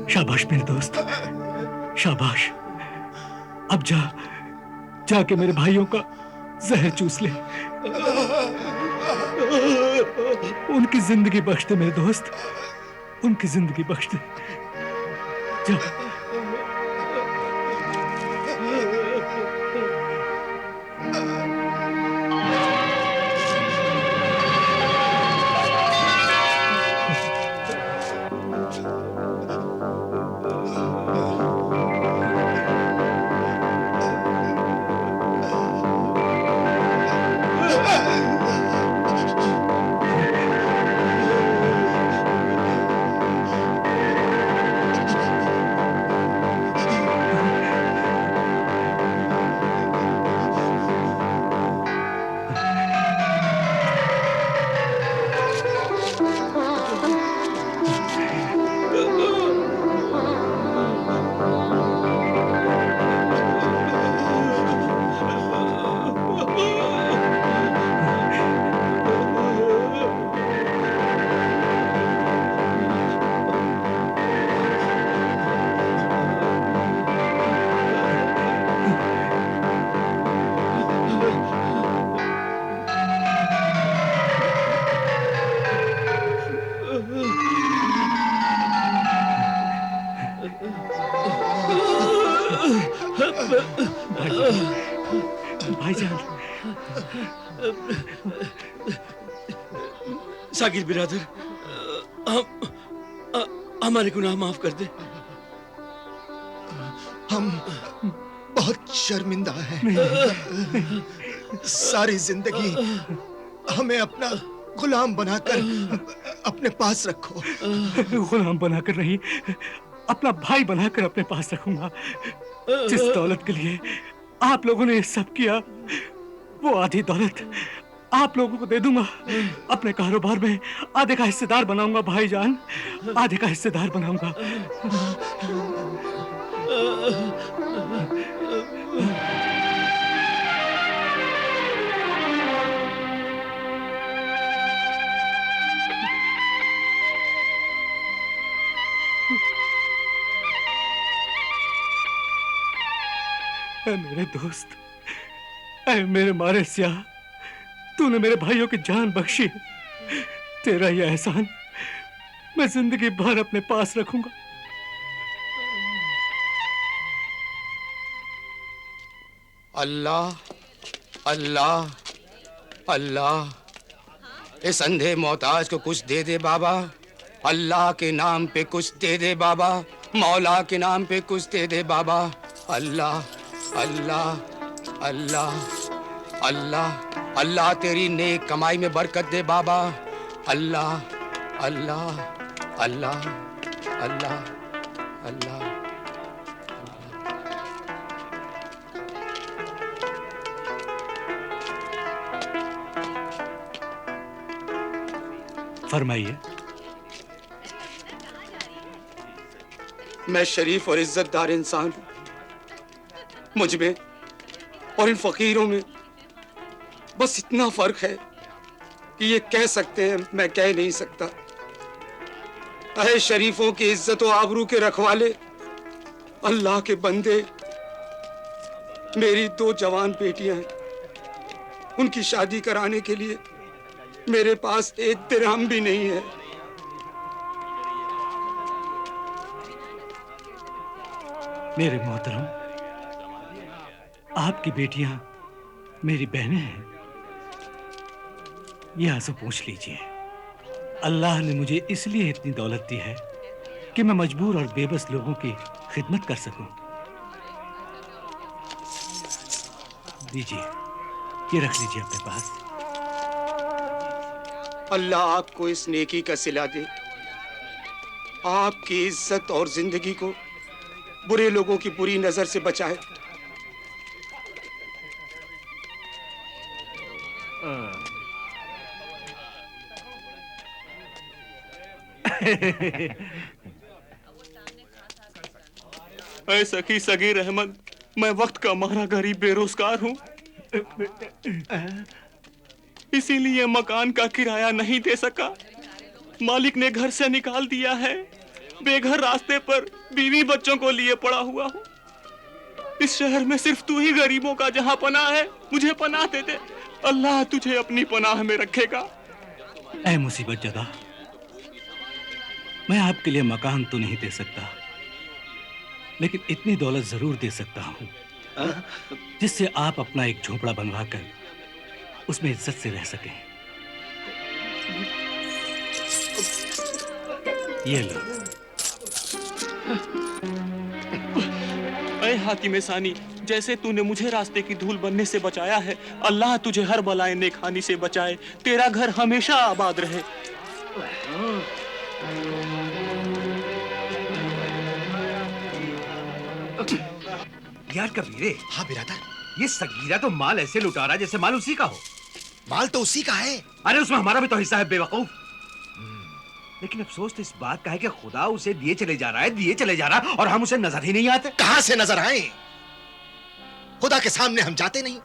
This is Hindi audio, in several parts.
शाबाश मेरे दोस्त, शाबाश। अब जाके मेरे भाइयों का जहर चूस ले। उनकी जिंदगी बख्श दे मेरे दोस्त, उनकी जिंदगी बख्श दे। जा। भाईजान, साकिर बिरादर, हमारे गुनाह माफ कर दे। हम बहुत शर्मिंदा हैं। सारी जिंदगी हमें अपना गुलाम बनाकर अपने पास रखो। गुलाम बनाकर नहीं, अपना भाई बनाकर अपने पास रखूंगा। जिस दौलत के लिए आप लोगों ने ये सब किया, वो आधी दौलत आप लोगों को दे दूंगा। अपने कारोबार में आधे का हिस्सेदार बनाऊंगा भाईजान, आधे का हिस्सेदार बनाऊंगा। ऐ मेरे दोस्त, ऐ मेरे मारे स्याह, तूने मेरे भाइयों की जान बख्शी। तेरा यह एहसान मैं जिंदगी भर अपने पास रखूंगा। अल्लाह अल्लाह अल्लाह, इस अंधे मोहताज को कुछ दे दे बाबा। अल्लाह के नाम पे कुछ दे दे बाबा, मौला के नाम पे कुछ दे दे बाबा। अल्लाह अल्लाह अल्लाह अल्लाह अल्लाह, तेरी नेक कमाई में बरकत दे बाबा। अल्लाह अल्लाह अल्लाह अल्लाह अल्लाह। फरमाइए। मैं शरीफ और इज्जतदार इंसान हूं। मुझ में और इन फकीरों में बस इतना फर्क है कि ये कह सकते हैं, मैं कह नहीं सकता। अहे शरीफों की इज्जत और आबरू के रखवाले, अल्लाह के बंदे, मेरी 2 जवान बेटियां हैं। उनकी शादी कराने के लिए मेरे पास 1 दिरहम भी नहीं है। मेरे मोहतरम, आपकी बेटियां मेरी बहनें हैं। ये आंसू पूछ लीजिए। अल्लाह ने मुझे इसलिए इतनी दौलत दी है कि मैं मजबूर और बेबस लोगों की खिदमत कर सकूं। दीजिए, ये रख लीजिए अपने पास। अल्लाह आपको इस नेकी का सिला दे, आपकी इज्जत और जिंदगी को बुरे लोगों की बुरी नजर से बचाए। ऐ सखी सगीर अहमद, मैं वक्त का मारा गरीब बेरोजगार हूँ, इसीलिए मकान का किराया नहीं दे सका। मालिक ने घर से निकाल दिया है। बेघर रास्ते पर बीवी बच्चों को लिए पड़ा हुआ हूँ। इस शहर में सिर्फ तू ही गरीबों का जहां पनाह है। मुझे पनाह दे दे। अल्लाह तुझे अपनी पनाह में रखेगा। ऐ मुसीबत ज़दा, मैं आपके लिए मकान तो नहीं दे सकता, लेकिन इतनी दौलत जरूर दे सकता हूँ जिससे आप अपना एक झोपड़ा बनवाकर उसमें इज्जत से रह सकें। ये लो। ऐ हाकिम सानी, जैसे तूने मुझे रास्ते की धूल बनने से बचाया है, अल्लाह तुझे हर बलाए नेकानी से बचाए। तेरा घर हमेशा आबाद रहे। यार कबीरे, हाँ बिरादर, ये सगीरा तो माल ऐसे लुटा रहा है जैसे माल उसी का हो। माल तो उसी का है। अरे उसमें हमारा भी तो हिस्सा है बेवकूफ। लेकिन अफसोस तो इस बात का है कि खुदा उसे दिए चले जा रहा है, दिए चले जा रहा है, और हम उसे नजर ही नहीं आते। कहां से नजर आए? खुदा के सामने हम जाते नहीं।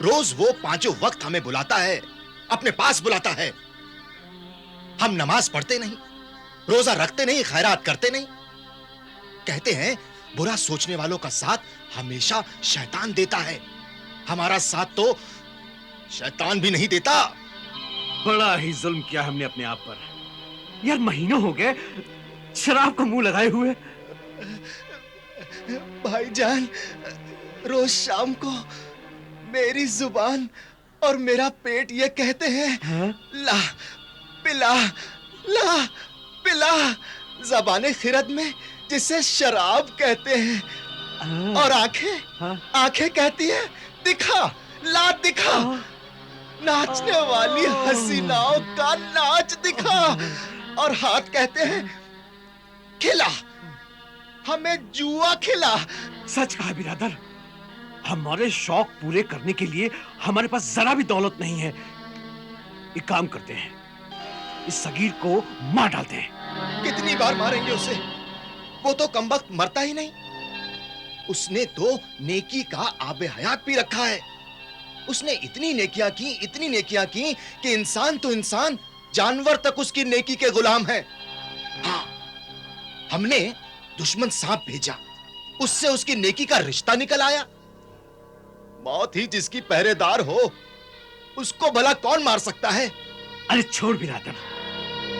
रोज वो पांचों वक्त हमें बुलाता है, अपने पास बुलाता है। हम नमाज पढ़ते नहीं, रोजा रखते नहीं, खैरात करते नहीं। कहते हैं बुरा सोचने वालों का साथ हमेशा शैतान देता है। हमारा साथ तो शैतान भी नहीं देता। बड़ा ही जुल्म किया हमने अपने आप पर। यार महीनों हो गए शराब को मुंह लगाए हुए। भाईजान, रोज शाम को मेरी जुबान और मेरा पेट ये कहते हैं, हाँ? ला पिला, ला पिला। ज़बाने खिरद में जिसे शराब कहते हैं, हाँ? और आंखें, हाँ? आंखें कहती है दिखा, ला दिखा। नाचने वाली हसीनाओं का नाच दिखा। और हाथ कहते हैं खिला, हमें जुआ खिला। सच कहा बिरादर, हमारे शौक पूरे करने के लिए हमारे पास जरा भी दौलत नहीं है। एक काम करते हैं, इस सगीर को मार डालते हैं। कितनी बार मारेंगे उसे? वो तो कमबख्त मरता ही नहीं। उसने तो नेकी का आबे हयात भी रखा है। उसने इतनी नेकियां की, इतनी नेकियां की कि इंसान तो इंसान, जानवर तक उसकी नेकी के गुलाम है। हाँ, हमने दुश्मन सांप भेजा, उससे उसकी नेकी का रिश्ता निकल आया। मौत ही जिसकी पहरेदार हो, उसको भला कौन मार सकता है? अरे छोड़ बिरादर,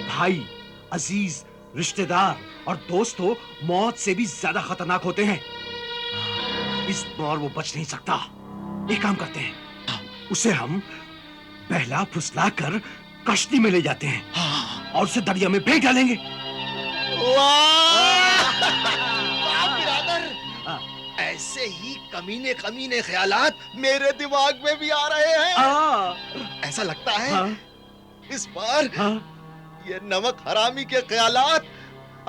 भाई, अजीज, रिश्तेदार और दोस्त तो मौत से भी ज्यादा खतरनाक होते हैं। इस बार वो बच नहीं सकता। एक काम करते हैं, उसे हम बहला फुसला कर कश्ती में ले जाते हैं और उसे दरिया में फेंक डालेंगे। वाह! वाह बिरादर! ऐसे ही कमीने कमीने ख्यालात मेरे दिमाग में भी आ रहे हैं। ऐसा लगता है इस बार ये नमक हरामी के ख्यालात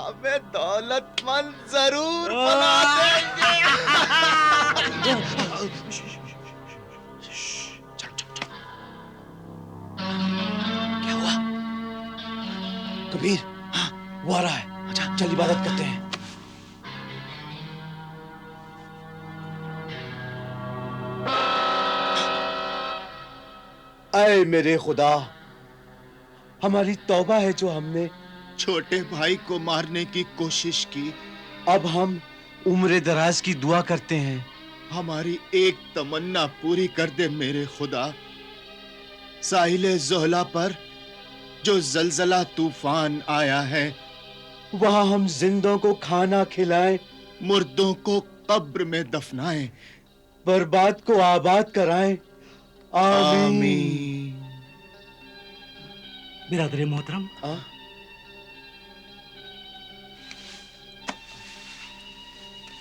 हमें दौलतमंद जरूर बना देंगे। क्या हुआ? कबीर, वो आ रहा है। अच्छा, चल इबादत करते हैं। ऐ मेरे खुदा, हमारी तौबा है जो हमने छोटे भाई को मारने की कोशिश की। अब हम उम्र दराज की दुआ करते हैं। हमारी एक तमन्ना पूरी कर दे मेरे खुदा। साहिल जोहला पर जो जलजला तूफान आया है, वहां हम जिंदों को खाना खिलाएं, मुर्दों को कब्र में दफनाएं, बर्बाद को आबाद कराएं। आमीन। बिरादर मोहतरम,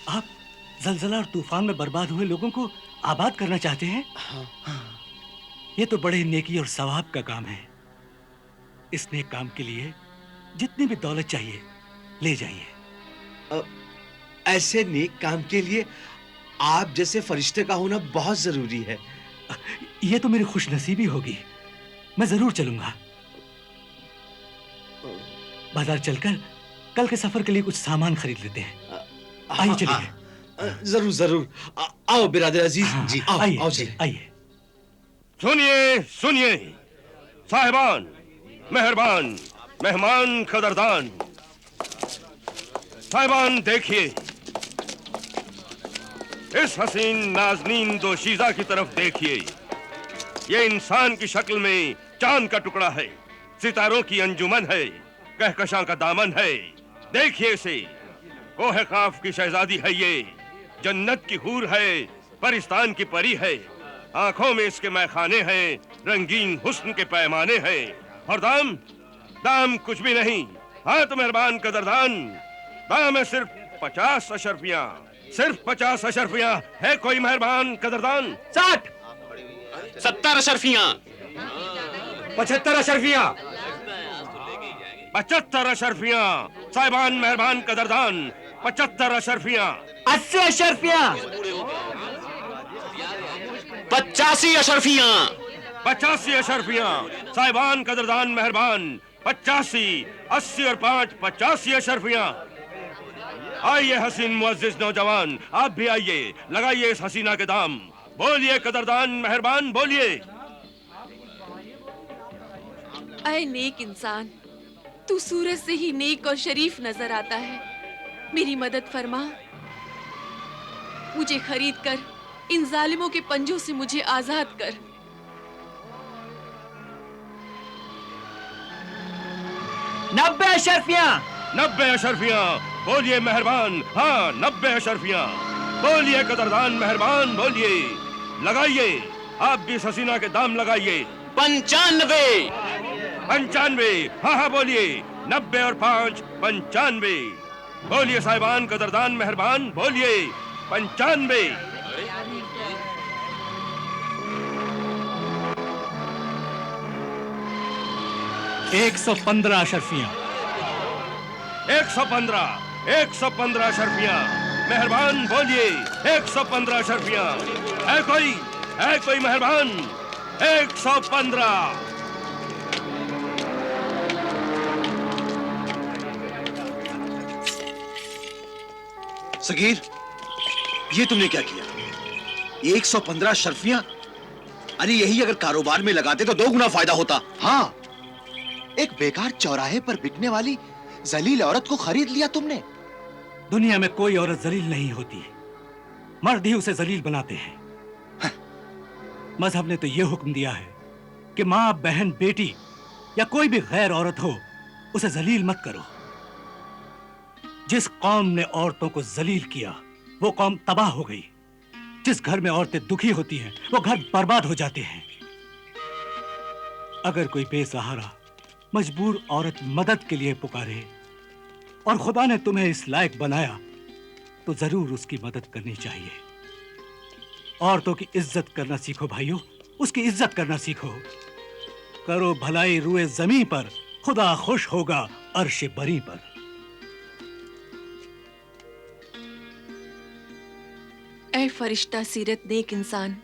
आप जलजला और तूफान में बर्बाद हुए लोगों को आबाद करना चाहते हैं? ये तो बड़े नेकी और सवाब का काम है। इस नेक काम के लिए जितनी भी दौलत चाहिए ले जाइए। ऐसे नेक काम के लिए आप जैसे फरिश्ते का होना बहुत जरूरी है। ये तो मेरी खुशनसीबी होगी। मैं जरूर चलूंगा। बाजार चलकर कल के सफर के लिए कुछ सामान खरीद लेते हैं। आइए चलिए। जरूर जरूर। आओ बिरादर अजीज जी, आओ आइए, आओ चलिए। आइए। सुनिए सुनिए साहिबान, मेहरबान, मेहमान कदरदान, साहिबान देखिए, इस हसीन नाजनीन दोशीजा की तरफ देखिए। ये इंसान की शक्ल में चांद का टुकड़ा है, सितारों की अंजुमन है, कहकशां का दामन है। देखिए इसे, कोहे काफ की शहजादी है ये, जन्नत की हूर है, परिस्तान की परी है। आंखों में इसके मैखाने हैं, रंगीन हुस्न के पैमाने हैं। और दाम, दाम कुछ भी नहीं। हाँ तो मेहरबान कदरदान, दाम है सिर्फ 50 अशरफियां, सिर्फ 50 अशरफियां। है कोई मेहरबान कदरदान? 60, 70 अशरफियां, 75 अशरफियां, 75 अशरफियां। साहिबान मेहरबान कदरदान, 75 अशरफियां। 80 अशरफियां, 85 अशरफियां, 85 अशरफियां। साहिबान कदरदान मेहरबान, 85, 80 और 5, 85 अशरफियां। आइए हसीन मुअज्जिज नौजवान, आप भी आइए, लगाइए इस हसीना के दाम। बोलिए कदरदान मेहरबान, बोलिए। ऐ नेक इंसान, तू सूरज से ही नेक और शरीफ नजर आता है। मेरी मदद फरमा, मुझे खरीद कर इन जालिमों के पंजों से मुझे आजाद कर। 90 अशरफियां, 90 अशरफियां। बोलिए मेहरबान, हाँ 90 अशरफियां। बोलिए कदरदान मेहरबान, बोलिए। लगाइए, आप भी इस हसीना के दाम लगाइए। 95, 95, हाँ हाँ बोलिए। 90 और 5, 95। बोलिए साहिबान कदरदान मेहरबान, बोलिए। 95। 115 अशरफियां। 115, 115 अशरफियां। मेहरबान बोलिए, 115 अशरफियां। है कोई मेहरबान? 115। सगीर, ये तुमने क्या किया? 115 शर्फियां? अरे यही अगर कारोबार में लगाते तो 2 गुना फायदा होता। हाँ, एक बेकार चौराहे पर बिकने वाली जलील औरत को खरीद लिया तुमने। दुनिया में कोई औरत जलील नहीं होती, मर्द ही उसे जलील बनाते हैं। मजहब ने तो यह हुक्म दिया है कि माँ, बहन, बेटी या कोई भी गैर औरत हो, उसे जलील मत करो। जिस कौम ने औरतों को जलील किया, वो कौम तबाह हो गई। जिस घर में औरतें दुखी होती हैं, वो घर बर्बाद हो जाते हैं। अगर कोई बेसहारा मजबूर औरत मदद के लिए पुकारे और खुदा ने तुम्हें इस लायक बनाया, तो जरूर उसकी मदद करनी चाहिए। औरतों की इज्जत करना सीखो भाइयों, उसकी इज्जत करना सीखो। करो भलाई रुए जमीन पर, खुदा खुश होगा अर्श बरी पर। ऐ फरिश्ता सीरत नेक इंसान,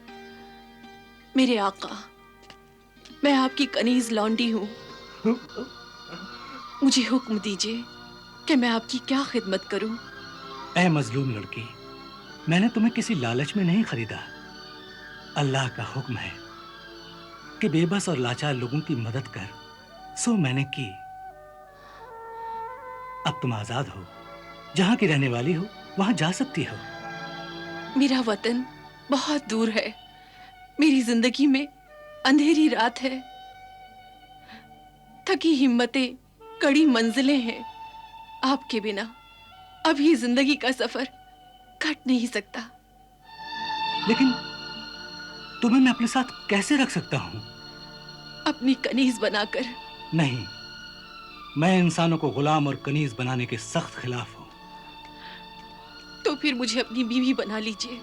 मेरे आका, मैं आपकी कनीज लौंडी हूँ। मुझे हुक्म दीजिए कि मैं आपकी क्या खिदमत करूं। ऐ मजलूम लड़की, मैंने तुम्हें किसी लालच में नहीं खरीदा। अल्लाह का हुक्म है कि बेबस और लाचार लोगों की मदद कर, सो मैंने की। अब तुम आजाद हो, जहां की रहने वाली हो वहां जा सकती हो। मेरा वतन बहुत दूर है, मेरी जिंदगी में अंधेरी रात है, थकी हिम्मतें, कड़ी मंजिलें हैं। आपके बिना अब ये जिंदगी का सफर कट नहीं सकता। लेकिन तुम्हें मैं अपने साथ कैसे रख सकता हूं? अपनी कनीज बनाकर। नहीं, मैं इंसानों को गुलाम और कनीज बनाने के सख्त खिलाफ हूं। तो फिर मुझे अपनी बीवी बना लीजिए।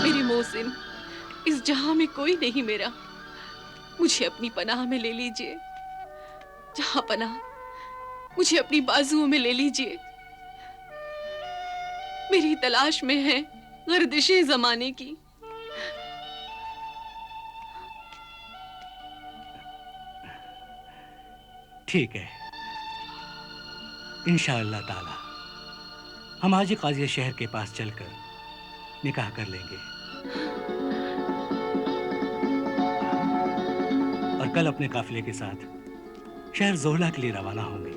मेरे मोहसिन, इस जहां में कोई नहीं मेरा, मुझे अपनी पनाह में ले लीजिए। जहां पनाह, मुझे अपनी बाजुओं में ले लीजिए। मेरी तलाश में है गर्दिशे जमाने की। ठीक है, इंशाअल्लाह ताला हम आज ही काजी शहर के पास चलकर निकाह कर लेंगे और कल अपने काफिले के साथ शहर जोहला के लिए रवाना होंगे,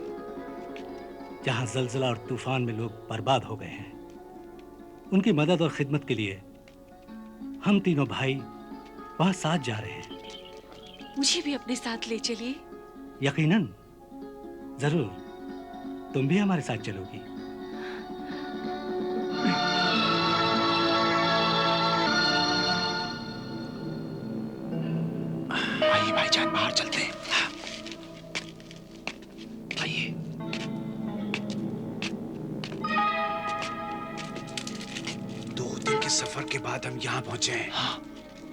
जहां जलजला और तूफान में लोग बर्बाद हो गए हैं। उनकी मदद और खिदमत के लिए हम तीनों भाई वहां साथ जा रहे हैं। मुझे भी अपने साथ ले चलिए। यकीनन, जरूर, तुम भी हमारे साथ चलोगी। आइए भाईजान, बाहर चलते हैं। आइए। दो दिन के सफर के बाद हम यहाँ पहुंचे हैं। हाँ।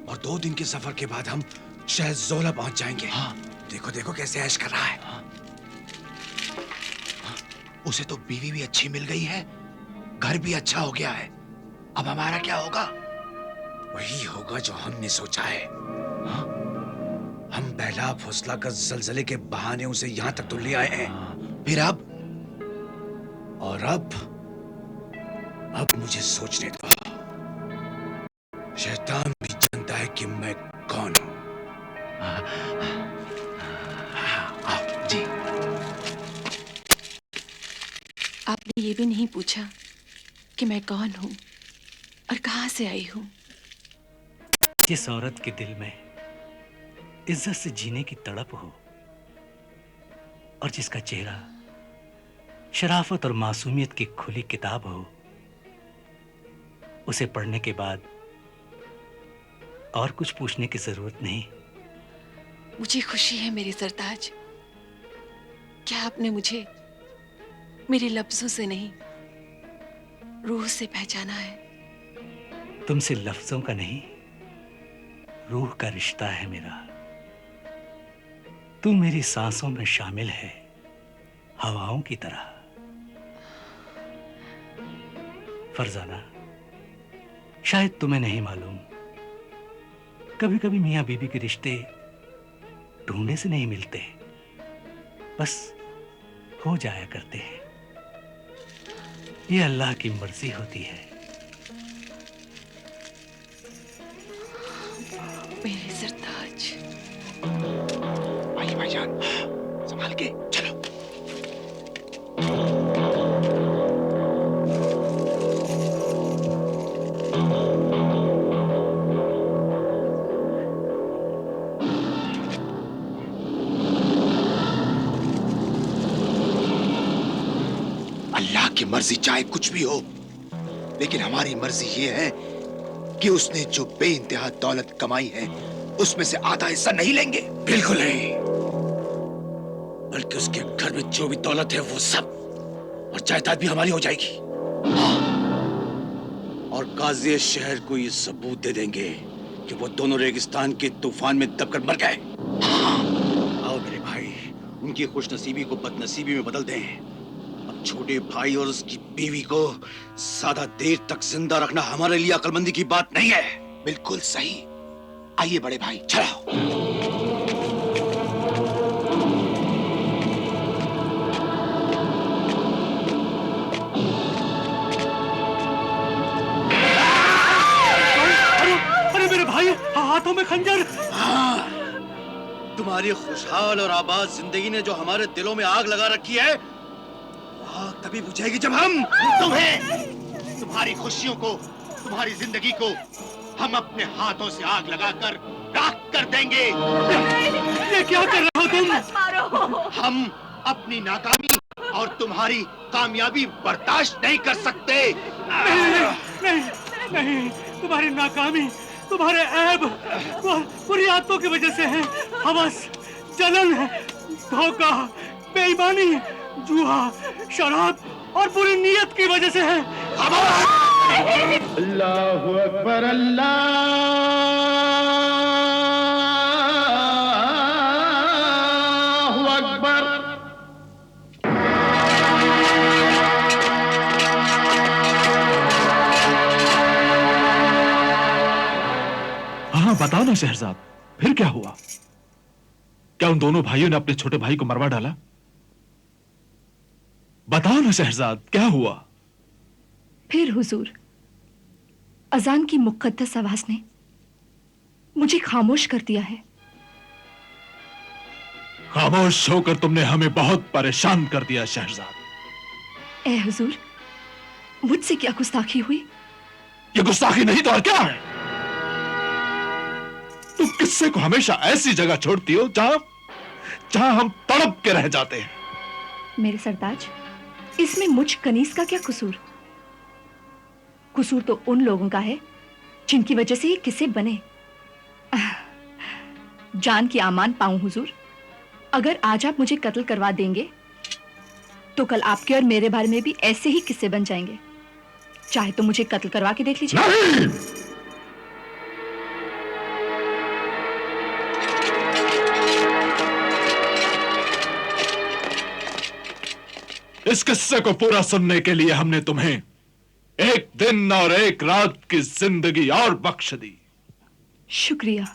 और 2 दिन के सफर के बाद हम शहर जोहला पहुंच जाएंगे। हाँ। देखो देखो कैसे ऐश कर रहा है। हाँ। उसे तो बीवी भी अच्छी मिल गई है, घर भी अच्छा हो गया है। अब हमारा क्या होगा? वही होगा जो हमने सोचा है। हाँ? हम पहला फौसला का जलजले के बहाने उसे यहां तक तो ले आए हैं। फिर अब मुझे सोचने दो। शैतान भी जानता है कि मैं कौन हूं। जी। आपने ये भी नहीं पूछा कि मैं कौन हूँ और कहाँ से आई हूँ। जिस औरत के दिल में इज्जत से जीने की तड़प हो और जिसका चेहरा शराफत और मासूमियत की खुली किताब हो, उसे पढ़ने के बाद और कुछ पूछने की जरूरत नहीं। मुझे खुशी है मेरे सरताज, क्या आपने मुझे मेरे लफ्जों से नहीं, रूह से पहचाना है। तुमसे लफ्जों का नहीं, रूह का रिश्ता है मेरा। तू मेरी सांसों में शामिल है, हवाओं की तरह। फरजाना, शायद तुम्हें नहीं मालूम, कभी कभी मियां बीबी के रिश्ते ढूंढने से नहीं मिलते, बस हो जाया करते हैं। ये अल्लाह की मर्जी होती है। मेरे सरताज। आइए भाईजान, संभाल के चलो। अल्लाह की मर्जी चाहे कुछ भी हो, लेकिन हमारी मर्जी ये है कि उसने जो बेइंतहा दौलत कमाई है उसमें से आधा हिस्सा नहीं लेंगे। बिल्कुल नहीं, बल्कि उसके घर में जो भी दौलत है वो सब और जायदाद भी हमारी हो जाएगी। और काजी शहर को ये सबूत दे देंगे कि वो दोनों रेगिस्तान के तूफान में दबकर मर गए। आओ मेरे भाई, उनकी खुशनसीबी को बदनसीबी में बदल दें। अब छोटे भाई और उसकी बीवी को ज्यादा देर तक जिंदा रखना हमारे लिए अक्लमंदी की बात नहीं है। बिल्कुल सही। आइए बड़े भाई, चलो। हाथों में खंजर। हाँ, तुम्हारी खुशहाल और आबाद जिंदगी ने जो हमारे दिलों में आग लगा रखी है, आग तभी बुझेगी जब हम तुम्हें, तुम्हारी खुशियों को, तुम्हारी जिंदगी को हम अपने हाथों से आग लगाकर राख कर देंगे। ये क्या कर रहे हो तुम? हम अपनी नाकामी और तुम्हारी कामयाबी बर्दाश्त नहीं कर सकते। नहीं, नहीं, नहीं, तुम्हारी नाकामी, तुम्हारे ऐब बुरी आदतों की वजह से है। हवस, जलन, धोखा, बेईमानी, जुआ, शराब और बुरी नीयत की वजह से है। अल्लाहु अकबर, अल्लाहु अकबर। हाँ, बताओ ना शहरजाद, फिर क्या हुआ? क्या उन दोनों भाइयों ने अपने छोटे भाई को मरवा डाला? बताओ ना शहरजाद, क्या हुआ? फिर हुजूर, अजान की मुक़द्दस आवाज ने मुझे खामोश कर दिया है। खामोश होकर तुमने हमें बहुत परेशान कर दिया शहजाद। ए हुजूर, मुझसे क्या गुस्ताखी हुई? ये गुस्ताखी नहीं तो और क्या है? तुम किस्से को हमेशा ऐसी जगह छोड़ती हो जहां हम तड़प के रह जाते हैं। मेरे सरताज, इसमें मुझ कनीज का क्या कसूर? कसूर तो उन लोगों का है जिनकी वजह से ये किस्से बने। जान की आमान पाऊं हुजूर, अगर आज आप मुझे कत्ल करवा देंगे तो कल आपके और मेरे बारे में भी ऐसे ही किस्से बन जाएंगे। चाहे तो मुझे कत्ल करवा के देख लीजिए। नहीं! इस किस्से को पूरा सुनने के लिए हमने तुम्हें एक दिन और एक रात की जिंदगी और बख्श दी। शुक्रिया।